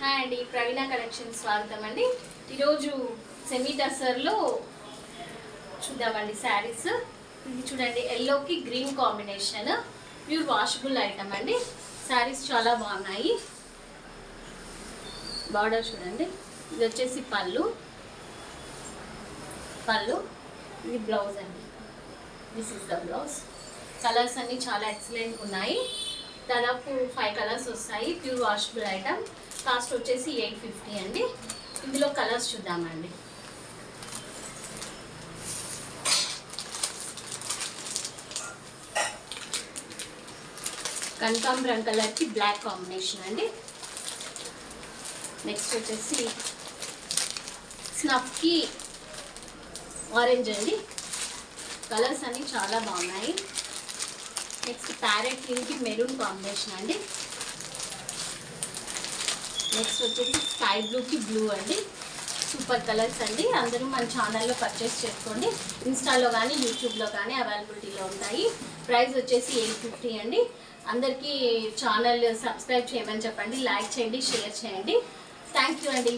Hi అండి, ప్రవీణ collection స్వాగతం అండి. ఈరోజు సెమీ టసర్లో చూద్దామండి శారీస్. ఇది చూడండి, ఎల్లోకి green combination, pure washable item అండి. శారీస్ చాలా బాగున్నాయి. బార్డర్ చూడండి, ఇది వచ్చేసి పళ్ళు, ఇది బ్లౌజ్ అండి. This is the blouse. Colours అన్నీ చాలా ఎక్సలెంట్ ఉన్నాయి. దాదాపు 5 కలర్స్ వస్తాయి. Pure washable item. కాస్ట్ వచ్చేసి 850 అండి. ఇందులో కలర్స్ చూద్దామండి. కనకాంబరం కలర్కి బ్లాక్ కాంబినేషన్ అండి. నెక్స్ట్ వచ్చేసి స్నఫ్కి ఆరెంజ్ అండి. కలర్స్ అన్నీ చాలా బాగున్నాయి. నెక్స్ట్ ప్యారెట్ గ్రీన్కి మెరూన్ కాంబినేషన్ అండి. నెక్స్ట్ వచ్చేసి స్కై బ్లూకి బ్లూ అండి. సూపర్ కలర్స్ అండి. అందరూ మన ఛానల్లో పర్చేస్ చేసుకోండి. ఇన్స్టాలో కానీ యూట్యూబ్లో కానీ అవైలబిలిటీలో ఉంటాయి. ప్రైస్ వచ్చేసి 850 అండి. అందరికీ ఛానల్ సబ్స్క్రైబ్ చేయమని చెప్పండి, లైక్ చేయండి, షేర్ చేయండి. థ్యాంక్ యూ అండి.